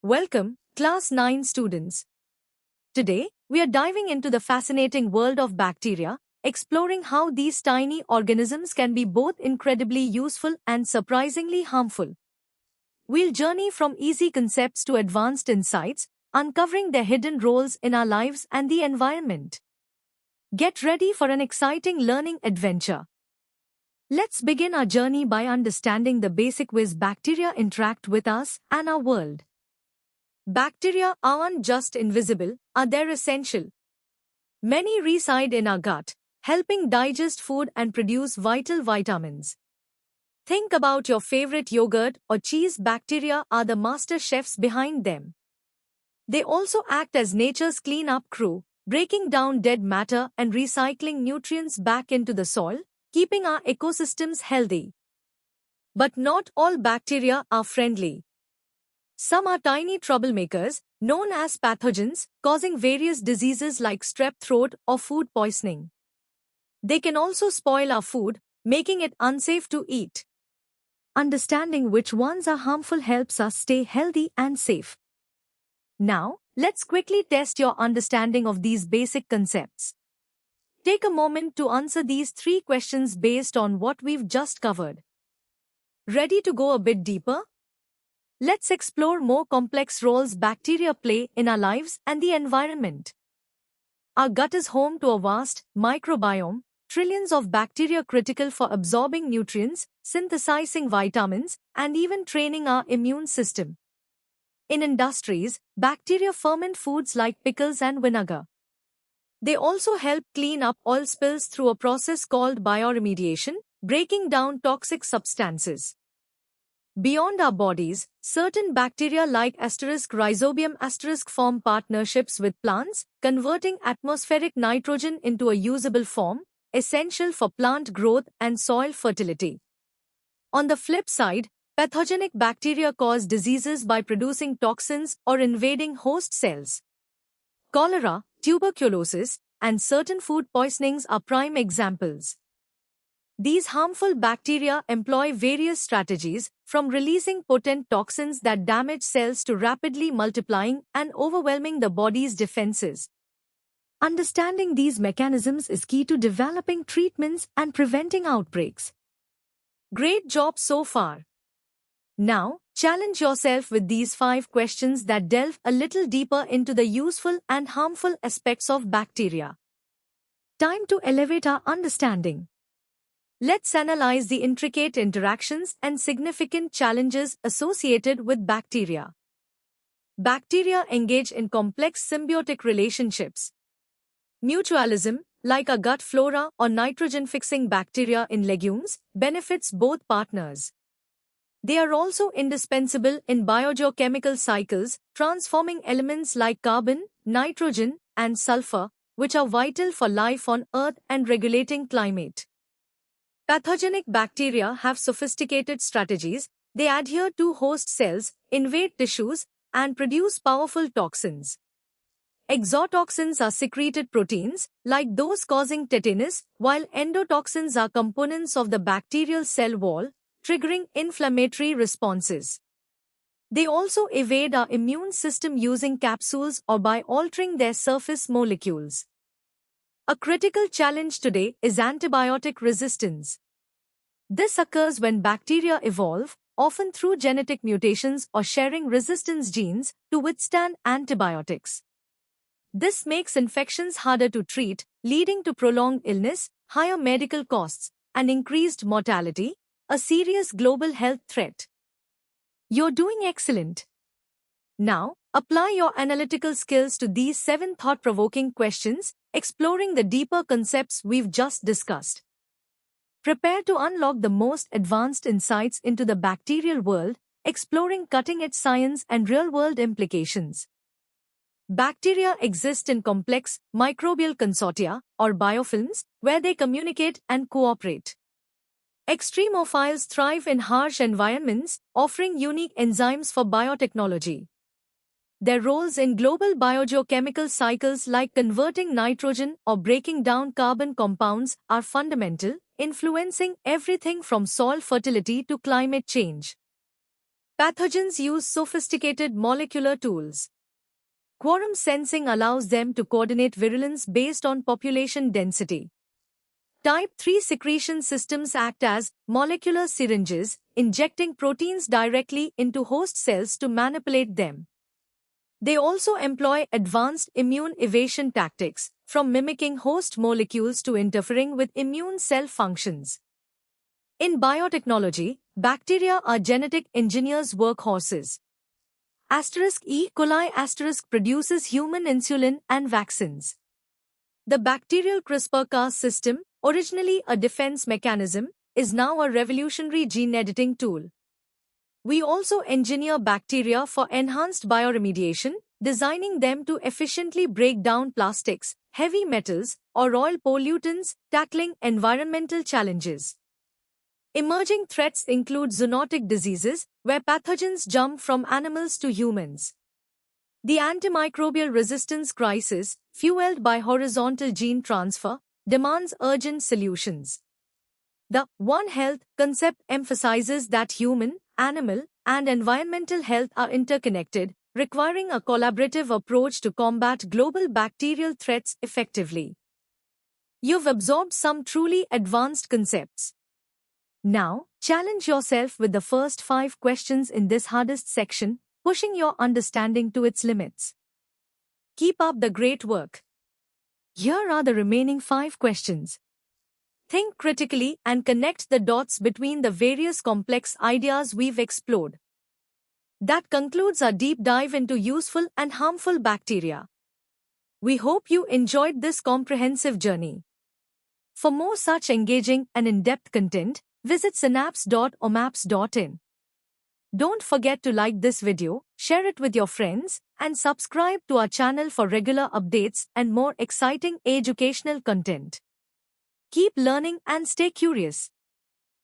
Welcome, Class 9 students. Today, we are diving into the fascinating world of bacteria, exploring how these tiny organisms can be both incredibly useful and surprisingly harmful. We'll journey from easy concepts to advanced insights, uncovering their hidden roles in our lives and the environment. Get ready for an exciting learning adventure. Let's begin our journey by understanding the basic ways bacteria interact with us and our world. Bacteria aren't just invisible, they're essential. Many reside in our gut, helping digest food and produce vital vitamins. Think about your favorite yogurt or cheese. Bacteria are the master chefs behind them. They also act as nature's cleanup crew, breaking down dead matter and recycling nutrients back into the soil, keeping our ecosystems healthy. But not all bacteria are friendly. Some are tiny troublemakers, known as pathogens, causing various diseases like strep throat or food poisoning. They can also spoil our food, making it unsafe to eat. Understanding which ones are harmful helps us stay healthy and safe. Now, let's quickly test your understanding of these basic concepts. Take a moment to answer these 3 questions based on what we've just covered. Ready to go a bit deeper? Let's explore more complex roles bacteria play in our lives and the environment. Our gut is home to a vast microbiome, trillions of bacteria critical for absorbing nutrients, synthesizing vitamins, and even training our immune system. In industries, bacteria ferment foods like pickles and vinegar. They also help clean up oil spills through a process called bioremediation, breaking down toxic substances. Beyond our bodies, certain bacteria like Rhizobium form partnerships with plants, converting atmospheric nitrogen into a usable form, essential for plant growth and soil fertility. On the flip side, pathogenic bacteria cause diseases by producing toxins or invading host cells. Cholera, tuberculosis, and certain food poisonings are prime examples. These harmful bacteria employ various strategies, from releasing potent toxins that damage cells to rapidly multiplying and overwhelming the body's defenses. Understanding these mechanisms is key to developing treatments and preventing outbreaks. Great job so far. Now, challenge yourself with these 5 questions that delve a little deeper into the useful and harmful aspects of bacteria. Time to elevate our understanding. Let's analyze the intricate interactions and significant challenges associated with bacteria. Bacteria engage in complex symbiotic relationships. Mutualism, like a gut flora or nitrogen-fixing bacteria in legumes, benefits both partners. They are also indispensable in biogeochemical cycles, transforming elements like carbon, nitrogen, and sulfur, which are vital for life on Earth and regulating climate. Pathogenic bacteria have sophisticated strategies. They adhere to host cells, invade tissues, and produce powerful toxins. Exotoxins are secreted proteins, like those causing tetanus, while endotoxins are components of the bacterial cell wall, triggering inflammatory responses. They also evade our immune system using capsules or by altering their surface molecules. A critical challenge today is antibiotic resistance. This occurs when bacteria evolve, often through genetic mutations or sharing resistance genes, to withstand antibiotics. This makes infections harder to treat, leading to prolonged illness, higher medical costs, and increased mortality, a serious global health threat. You're doing excellent. Now, apply your analytical skills to these 7 thought-provoking questions, exploring the deeper concepts we've just discussed. Prepare to unlock the most advanced insights into the bacterial world, exploring cutting-edge science and real-world implications. Bacteria exist in complex microbial consortia, or biofilms, where they communicate and cooperate. Extremophiles thrive in harsh environments, offering unique enzymes for biotechnology. Their roles in global biogeochemical cycles like converting nitrogen or breaking down carbon compounds are fundamental, influencing everything from soil fertility to climate change. Pathogens use sophisticated molecular tools. Quorum sensing allows them to coordinate virulence based on population density. Type 3 secretion systems act as molecular syringes, injecting proteins directly into host cells to manipulate them. They also employ advanced immune evasion tactics, from mimicking host molecules to interfering with immune cell functions. In biotechnology, bacteria are genetic engineers' workhorses. E. coli produces human insulin and vaccines. The bacterial CRISPR-Cas system, originally a defense mechanism, is now a revolutionary gene editing tool. We also engineer bacteria for enhanced bioremediation, designing them to efficiently break down plastics, heavy metals, or oil pollutants, tackling environmental challenges. Emerging threats include zoonotic diseases, where pathogens jump from animals to humans. The antimicrobial resistance crisis, fueled by horizontal gene transfer, demands urgent solutions. The One Health concept emphasizes that human, animal, and environmental health are interconnected, requiring a collaborative approach to combat global bacterial threats effectively. You've absorbed some truly advanced concepts. Now, challenge yourself with the first 5 questions in this hardest section, pushing your understanding to its limits. Keep up the great work. Here are the remaining 5 questions. Think critically and connect the dots between the various complex ideas we've explored. That concludes our deep dive into useful and harmful bacteria. We hope you enjoyed this comprehensive journey. For more such engaging and in-depth content, visit synapse.omaps.in. Don't forget to like this video, share it with your friends, and subscribe to our channel for regular updates and more exciting educational content. Keep learning and stay curious.